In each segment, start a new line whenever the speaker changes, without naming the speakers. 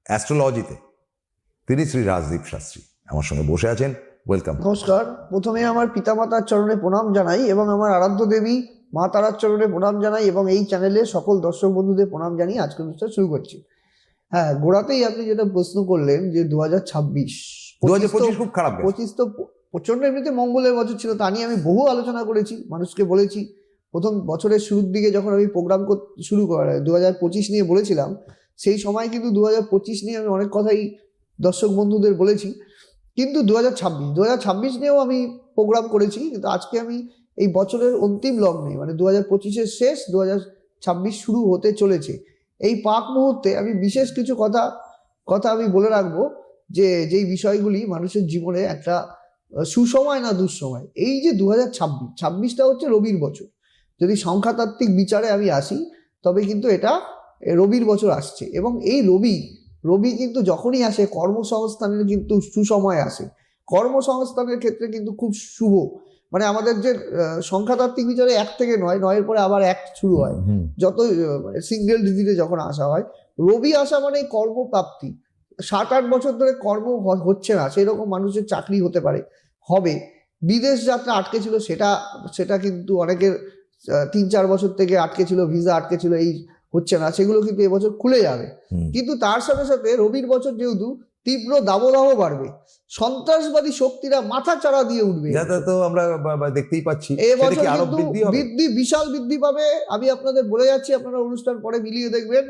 অ্যাস্ট্রোলজিতে। তিনি শ্রী রাজদীপ শাস্ত্রী আমার সঙ্গে বসে আছেন। ওয়েলকাম।
নমস্কার। প্রথমে আমার পিতামাতার চরণে প্রণাম জানাই এবং আমার আরাধ্য দেবী মা তারার চরণে প্রণাম জানাই এবং এই চ্যানেলে সকল দর্শক বন্ধুদের প্রণাম জানিয়ে আজকের অনুষ্ঠান শুরু করছি। হ্যাঁ, গোড়াতেই আপনি যেটা প্রশ্ন করলেন যে 2026
খুব খারাপ গেছে।
25 তো প্রচন্ড এমনিতে মঙ্গলের বছর ছিল, তা নিয়ে আমি বহু আলোচনা করেছি, মানুষকে বলেছি। প্রথম বছরের শুরুর দিকে যখন আমি প্রোগ্রাম করতে শুরু করা 2025 নিয়ে বলেছিলাম, সেই সময় কিন্তু 2025 নিয়ে আমি অনেক কথাই দর্শক বন্ধুদের বলেছি। কিন্তু 2026 নিয়েও আমি প্রোগ্রাম করেছি, কিন্তু আজকে আমি এই বছরের অন্তিম লগ্নে মানে 2025-এর শেষ, 2026 শুরু হতে চলেছে, এই পাক মুহূর্তে আমি বিশেষ কিছু কথা আমি বলে রাখবো, যেই বিষয়গুলি মানুষের জীবনে একটা সুসময় না দুঃসময়। এই যে 2026টা হচ্ছে রবির বছর। যদি সংখ্যাতাত্ত্বিক বিচারে আমি আসি তবে কিন্তু এটা রবির বছর আসছে, এবং এই রবি কিন্তু যখনই আসে কর্মসংস্থানের কিন্তু সুসময় আসে। কর্মসংস্থানের ক্ষেত্রে কিন্তু খুব শুভ, মানে আমাদের যে সংখ্যাতাত্ত্বিক বিচারে 1 থেকে 9 পরে আবার 1 শুরু হয়, যত সিঙ্গেল ডিজিটে যখন আসা হয়, রবি আসা মানে কর্মপ্রাপ্তি। 7-8 বছর ধরে কর্ম হচ্ছে না, সেই রকম মানুষের চাকরি হতে পারে, হবে। বিদেশ যাত্রা আটকে ছিল, সেটা কিন্তু অনেকের 3-4 বছর থেকে আটকে ছিল, ভিসা আটকে ছিল, এই হচ্ছে না, সেগুলো কিন্তু এবছর খুলে যাবে। কিন্তু তার সাথে সাথে রবির বছর যেহেতু তীব্র দাবদাহ বাড়বে, সন্ত্রাসবাদী শক্তিরা মাথা চাড়া দিয়ে উঠবে,
তো আমরা দেখতেই পাচ্ছি।
এবছর কিন্তু বিশাল বৃদ্ধি পাবে। আমি আপনাদের বলে যাচ্ছি, আপনারা অনুষ্ঠান পরে মিলিয়ে দেখবেন।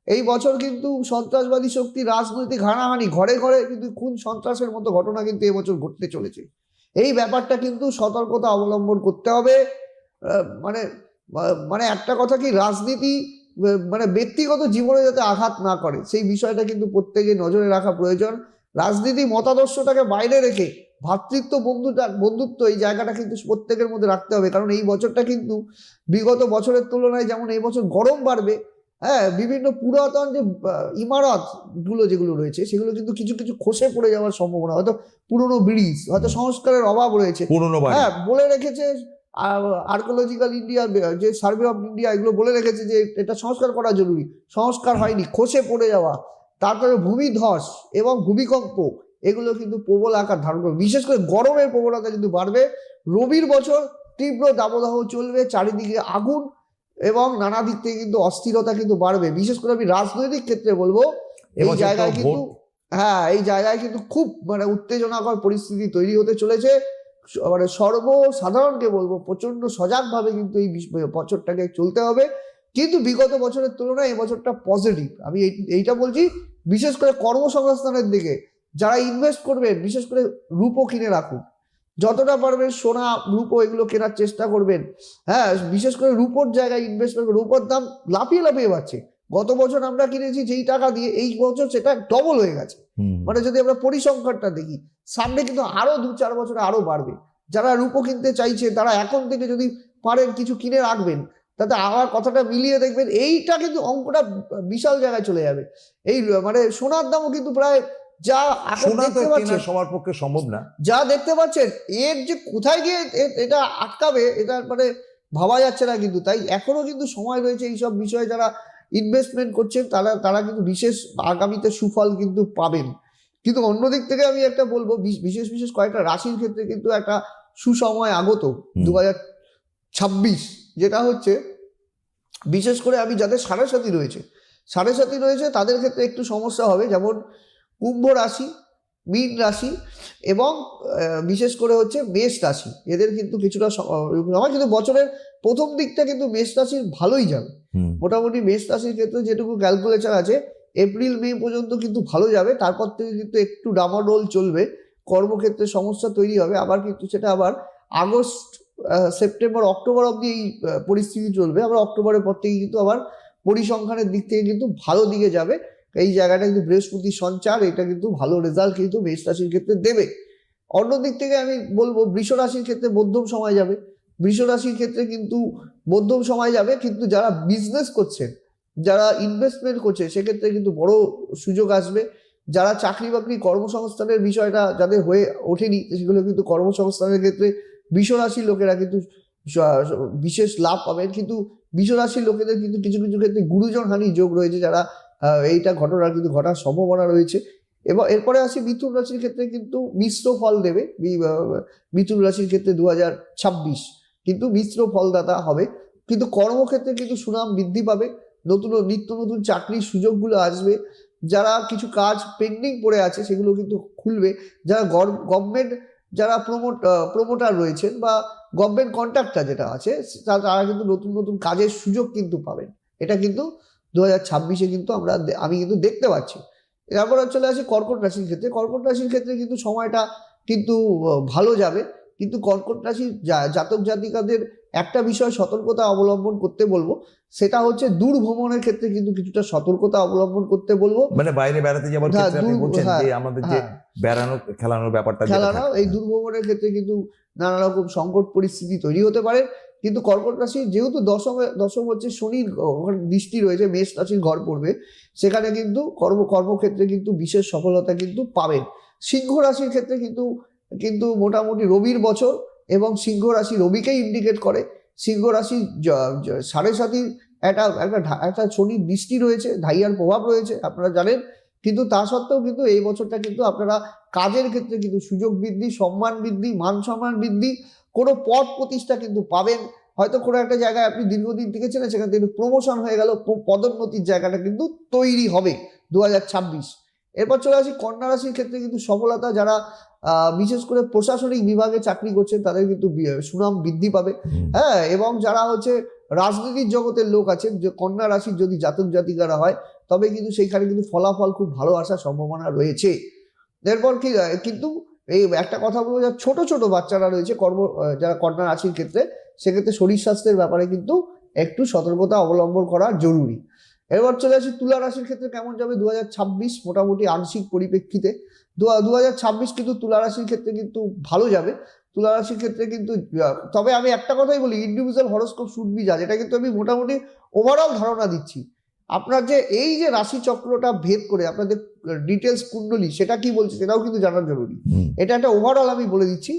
এই বছর কিন্তু সন্ত্রাসবাদী শক্তি, রাজনৈতিক হানাহানি, ঘরে ঘরে কিন্তু খুন সন্ত্রাসের মতো ঘটনা কিন্তু এবছর ঘটতে চলেছে। এই ব্যাপারটা কিন্তু সতর্কতা অবলম্বন করতে হবে। মানে মানে একটা কথা কি, রাজনীতি মানে ব্যক্তিগত জীবনে যাতে আঘাত না করে, সেই বিষয়টা কিন্তু প্রত্যেকে নজরে রাখা প্রয়োজন। রাজনীতি মতাদর্শটাকে বাইরে রেখে ভ্রাতৃত্ব, বন্ধুত্ব, এই জায়গাটা কিন্তু প্রত্যেকের মধ্যে রাখতে হবে। কারণ এই বছরটা কিন্তু বিগত বছরের তুলনায় যেমন এই বছর গরম বাড়বে, হ্যাঁ, বিভিন্ন পুরাতন যে ইমারত গুলো যেগুলো রয়েছে সেগুলো কিন্তু কিছু কিছু খসে পড়ে যাওয়ার সম্ভাবনা, হয়তো পুরনো ব্রিজ, হয়তো সংস্কারের অভাব রয়েছে। হ্যাঁ, বলে রেখেছে আর্কোলজিক্যাল ইন্ডিয়া, যে সার্ভে অফ ইন্ডিয়া, এগুলো বলে রেখেছে যে এটা সংস্কার করা জরুরি, সংস্কার হয়নি, খসে পড়ে যাওয়া। তারপরে ভূমিধস এবং ভূমিকম্প, এগুলো কিন্তু প্রবল আকার ধারণ করবে। বিশেষ করে গরমের প্রবণতা কিন্তু বাড়বে। রবির বছর তীব্র দাবদাহ চলবে, চারিদিকে আগুন এবং নানা দিক থেকে কিন্তু অস্থিরতা কিন্তু বাড়বে। বিশেষ করে আমি রাজনৈতিক ক্ষেত্রে বলবো, এই জায়গায় কিন্তু এই জায়গায় কিন্তু খুব মানে উত্তেজনাকর পরিস্থিতি তৈরি হতে চলেছে। মানে সর্বসাধারণকে বলবো, প্রচন্ড সজাগভাবে কিন্তু এই বছরটাকে চলতে হবে। কিন্তু বিগত বছরের তুলনায় এই বছরটা পজিটিভ। আমি এইটা বলছি, বিশেষ করে কর্মসংস্থানের দিকে যারা ইনভেস্ট করবেন, বিশেষ করে রূপো কিনে রাখুন, যতটা পারবেন সোনা রূপো এগুলো কেনার চেষ্টা করবেন। হ্যাঁ, বিশেষ করে রূপোর জায়গায় ইনভেস্ট করবেন। রূপোর দাম লাফিয়ে বাড়ছে। গত বছর আমরা কিনেছি যেই টাকা দিয়ে, এই বছর সেটা ডবল হয়ে গেছে। মানে যদি আমরা পরিসংখ্যানটা দেখি, সামনে কিন্তু আরো 2-4 বছরে আরো বাড়বে। যারা রূপো কিনতে চাইছে তারা এখন থেকে যদি পারেন কিছু কিনে রাখবেন, তাতে আমার কথাটা মিলিয়ে দেখবেন এইটা কিন্তু অঙ্কটা বিশাল জায়গায় চলে যাবে। এই মানে সোনার দামও কিন্তু প্রায় যা এখন দেখতে পাচ্ছেন,
সবার পক্ষে সম্ভব না,
যা দেখতে পাচ্ছেন, এর যে কোথায় গিয়ে এটা আটকাবে, এটা মানে ভাবা যাচ্ছে না। কিন্তু তাই এখনো কিন্তু সময় রয়েছে। এইসব বিষয়ে যারা ইনভেস্টমেন্ট করছেন তারা কিন্তু বিশেষ আগামীতে সুফল কিন্তু পাবেন। কিন্তু অন্যদিক থেকে আমি একটা বলবো, বিশেষ কয়েকটা রাশির ক্ষেত্রে কিন্তু একটা সুসময় আগত 2026, যেটা হচ্ছে বিশেষ করে আমি যাদের সাড়ে সাথী রয়েছে তাদের ক্ষেত্রে একটু সমস্যা হবে। যেমন কুম্ভ রাশি, মীন রাশি এবং বিশেষ করে হচ্ছে মেষ রাশি, এদের কিন্তু কিছুটা সময়, কিন্তু বছরের প্রথম দিকটা কিন্তু মেষ রাশির ভালোই যাবে। মোটামুটি মেষ রাশির ক্ষেত্রে যেটুকু ক্যালকুলেশন আছে, এপ্রিল মে পর্যন্ত কিন্তু ভালো যাবে। তারপর থেকে কিন্তু একটু ডামাডোল চলবে, কর্মক্ষেত্রে সমস্যা তৈরি হবে। আবার কিন্তু সেটা আবার আগস্ট, সেপ্টেম্বর, অক্টোবর অব্দি এই পরিস্থিতি চলবে। আবার অক্টোবরের পর থেকে কিন্তু আবার পরিসংখ্যানের দিক থেকে কিন্তু ভালো দিকে যাবে। এই জায়গাটা কিন্তু বৃহস্পতির সঞ্চার, এটা কিন্তু ভালো রেজাল্ট কিন্তু মেষ রাশির ক্ষেত্রে দেবে। অন্য দিক থেকে আমি বলবো বৃষ রাশির ক্ষেত্রে মধ্যম সময় যাবে। বৃষ রাশির ক্ষেত্রে কিন্তু মধ্যম সময় যাবে, কিন্তু যারা বিজনেস করছেন, যারা ইনভেস্টমেন্ট করছে, সেক্ষেত্রে কিন্তু বড় সুযোগ আসবে। যারা চাকরি বাকরি কর্মসংস্থানের বিষয়টা যাদের হয়ে ওঠেনি, সেগুলো কিন্তু কর্মসংস্থানের ক্ষেত্রে বৃষ রাশির লোকেরা কিন্তু বিশেষ লাভ পাবেন। কিন্তু বৃষ রাশির লোকেদের কিন্তু কিছু কিছু ক্ষেত্রে গুরুজন হানির যোগ রয়েছে। যারা এইটা ঘটনা কিন্তু ঘটার সম্ভাবনা রয়েছে। এবং এরপরে আসি মিথুন রাশির ক্ষেত্রে কিন্তু মিশ্র ফল দেবে। মিথুন রাশির ক্ষেত্রে 2026 কিন্তু মিশ্র ফলদাতা হবে, কিন্তু কর্মক্ষেত্রে কিন্তু সুনাম বৃদ্ধি পাবে, নিত্য নতুন চাকরির সুযোগগুলো আসবে, যারা কিছু কাজ পেন্ডিং পড়ে আছে সেগুলো কিন্তু খুলবে, যারা গভর্নমেন্ট যারা প্রমোটার রয়েছেন বা গভর্নমেন্ট কন্ট্রাক্টর যেটা আছে তারা কিন্তু নতুন নতুন কাজের সুযোগ কিন্তু পাবেন। এটা কিন্তু 2026-এ কিন্তু আমি কিন্তু দেখতে পাচ্ছি। এরপর চলে আসি কর্কট রাশির ক্ষেত্রে। কর্কট রাশির ক্ষেত্রে কিন্তু সময়টা কিন্তু ভালো যাবে, কিন্তু কর্কট রাশির জাতক জাতিকাদের একটা বিষয় সতর্কতা অবলম্বন করতে বলবো, সেটা হচ্ছে দূর ভ্রমণের ক্ষেত্রে কিন্তু কিছুটা সতর্কতা অবলম্বন করতে বলবো।
মানে বাইরে বেড়াতে যাওয়ার ক্ষেত্রে আপনি বলছেন যে আমাদের যে বেড়ানো খেলানোর ব্যাপারটা
এই দূর ভ্রমণের ক্ষেত্রে কিন্তু নানা রকম সংকট পরিস্থিতি তৈরি হতে পারে। কিন্তু কর্কট রাশি যেহেতু দশম হচ্ছে শনির দৃষ্টি রয়েছে, মেষ রাশির ঘর পড়বে, সেখানে কিন্তু কর্মক্ষেত্রে কিন্তু বিশেষ সফলতা কিন্তু পাবেন। সিংহ রাশির ক্ষেত্রে কিন্তু মোটামুটি রবির বছর, এবং সিংহ রাশি রবিকেই ইন্ডিকেট করে। সিংহ রাশি 7.5 একটা শনির দৃষ্টি রয়েছে, ঢাইয়ার প্রভাব রয়েছে আপনারা জানেন, কিন্তু তা সত্ত্বেও কিন্তু এই বছরটা কিন্তু আপনারা কাজের ক্ষেত্রে কিন্তু সুযোগ বৃদ্ধি, সম্মান বৃদ্ধি, মান সম্মান বৃদ্ধি, কোনো পদ প্রতিষ্ঠা কিন্তু পাবেন। হয়তো কোনো একটা জায়গায় আপনি দীর্ঘদিন থেকে ছিলেন, সেখান থেকে প্রমোশন হয়ে গেল, পদোন্নতির জায়গাটা কিন্তু তৈরি হবে 2026। এরপর চলে আসি কন্যা রাশির ক্ষেত্রে কিন্তু সফলতা, যারা বিশেষ করে প্রশাসনিক বিভাগে চাকরি করছেন তাদের কিন্তু সুনাম বৃদ্ধি পাবে। হ্যাঁ, এবং যারা হচ্ছে রাজনীতির জগতের লোক আছেন, যে কন্যা রাশির যদি জাতক জাতিকারা হয়, তবে কিন্তু সেইখানে কিন্তু ফলাফল খুব ভালো আসার সম্ভাবনা রয়েছে। এরপর কিন্তু এই একটা কথা বলবো, যারা ছোট ছোট বাচ্চারা রয়েছে যারা কন্যা রাশির ক্ষেত্রে, সেক্ষেত্রে শরীর স্বাস্থ্যের ব্যাপারে কিন্তু একটু সতর্কতা অবলম্বন করা জরুরি। এবার চলে আসি তুলা রাশির ক্ষেত্রে কেমন যাবে 2026 মোটামুটি আংশিক পরিপ্রেক্ষিতে। 2026 কিন্তু তুলা রাশির ক্ষেত্রে কিন্তু ভালো যাবে। তুলা রাশির ক্ষেত্রে কিন্তু তবে আমি একটা কথাই বলি, ইন্ডিভিজুয়াল হরোস্কোপ শুড বি জাজ, এটা কিন্তু আমি মোটামুটি ওভারঅল ধারণা দিচ্ছি। আপনার যে এই যে রাশি চক্রটা ভেদ করে আপনাদের ডিটেলস কুণ্ডলী সেটা কি বলছে সেটাও কিন্তু জানা জরুরি। এটা একটা ওভারঅল আমি বলে দিচ্ছি।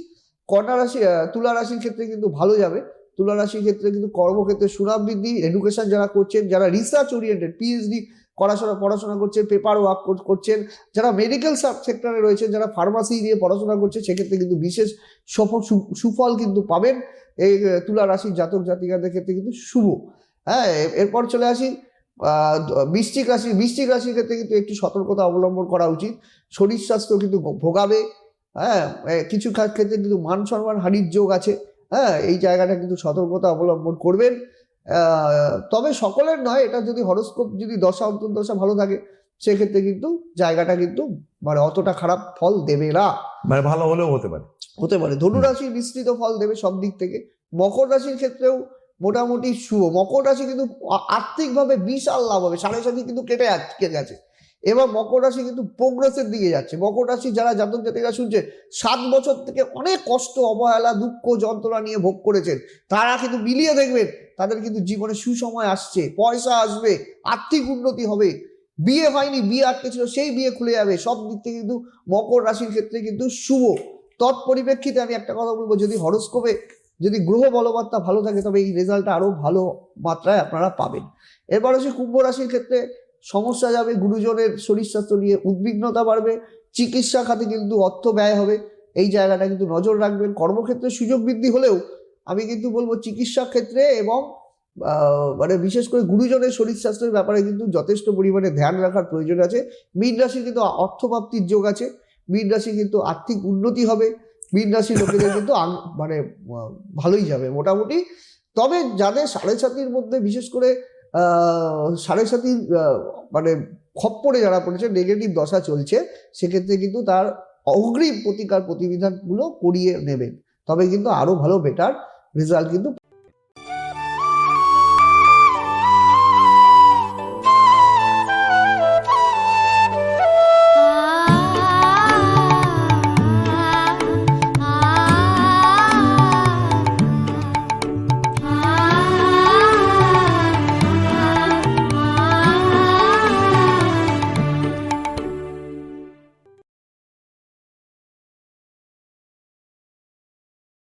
তুলা রাশির ক্ষেত্রে কিন্তু ভালো যাবে। তুলা রাশির ক্ষেত্রে কিন্তু কর্মক্ষেত্রে সুনাম বৃদ্ধি, এডুকেশন যারা করছেন, যারা রিসার্চ ওরিয়েন্টেড পিএইচডি পড়াশোনা করছেন, পেপার ওয়ার্ক করছেন, যারা মেডিকেল সেক্টরে রয়েছেন, যারা ফার্মাসি নিয়ে পড়াশোনা করছে, সেক্ষেত্রে কিন্তু বিশেষ সুফল কিন্তু পাবেন। এই তুলা রাশির জাতক জাতিকাদের ক্ষেত্রে কিন্তু শুভ। হ্যাঁ, এরপর চলে আসি বৃশ্চিক রাশির ক্ষেত্রে কিন্তু একটু সতর্কতা অবলম্বন করা উচিত। শরীর স্বাস্থ্য কিন্তু ভোগাবে। হ্যাঁ, কিছু ক্ষেত্রে কিন্তু মান সম্মান হানির যোগ আছে। হ্যাঁ, এই জায়গাটা কিন্তু সতর্কতা অবলম্বন করবেন। তবে সকলের নয়, এটা যদি হরোস্কোপ যদি দশা অন্তর্দশা ভালো থাকে, সেক্ষেত্রে কিন্তু জায়গাটা কিন্তু মানে অতটা খারাপ ফল দেবে না,
মানে ভালো হলেও হতে পারে।
ধনুরাশি বিস্তৃত ফল দেবে সব দিক থেকে। মকর রাশির ক্ষেত্রেও মোটামুটি শুভ। মকর রাশি কিন্তু আর্থিকভাবে বিশাল লাভ হবে, 7.5 কিন্তু কেটে গেছে, এবার মকর রাশি কিন্তু প্রোগ্রেসের দিকে যাচ্ছে। মকর রাশি যারা জাতক জাতিকা শুনছে 7 বছর থেকে অনেক কষ্ট, অবহেলা, দুঃখ, যন্ত্রণা নিয়ে ভোগ করেছেন, তারা কিন্তু মিলিয়ে দেখবেন তাদের কিন্তু জীবনে সুসময় আসছে, পয়সা আসবে, আর্থিক উন্নতি হবে। বিয়ে হয়নি, বিয়ে আটকে ছিল, সেই বিয়ে খুলে যাবে। সব দিক থেকে কিন্তু মকর রাশির ক্ষেত্রে কিন্তু শুভ। তৎপরিপ্রেক্ষিতে আমি একটা কথা বলবো, যদি হরোস্কোপে যদি গ্রহ বলবত্তা ভালো থাকে, তবে এই রেজাল্টটা আরো ভালো মাত্রায় আপনারা পাবেন। এরপর হচ্ছে কুম্ভ রাশির ক্ষেত্রে সমস্যা যাবে, গুরুজনের শরীর স্বাস্থ্য নিয়ে উদ্বিগ্নতা বাড়বে, চিকিৎসা খাতে কিন্তু অর্থ ব্যয় হবে, এই জায়গাটা কিন্তু নজর রাখবেন। কর্মক্ষেত্রে সুযোগ বৃদ্ধি হলেও আমি কিন্তু বলবো চিকিৎসা ক্ষেত্রে এবং মানে বিশেষ করে গুরুজনের শরীর স্বাস্থ্যের ব্যাপারে কিন্তু যথেষ্ট পরিমাণে ধ্যান রাখার প্রয়োজন আছে। মীন রাশির কিন্তু অর্থপ্রাপ্তির যোগ আছে, মীন রাশি কিন্তু আর্থিক উন্নতি হবে, মীন রাশির লোকেদের কিন্তু মানে ভালোই যাবে মোটামুটি। তবে যাদের 7.5 মধ্যে বিশেষ করে 7.5 মানে খপ্পরে যারা পড়েছে, নেগেটিভ দশা চলছে, সেক্ষেত্রে কিন্তু তার অগ্রিম প্রতিকার প্রতিবিধানগুলো করিয়ে নেবেন, তবে কিন্তু আরো ভালো বেটার রেজাল্ট কিন্তু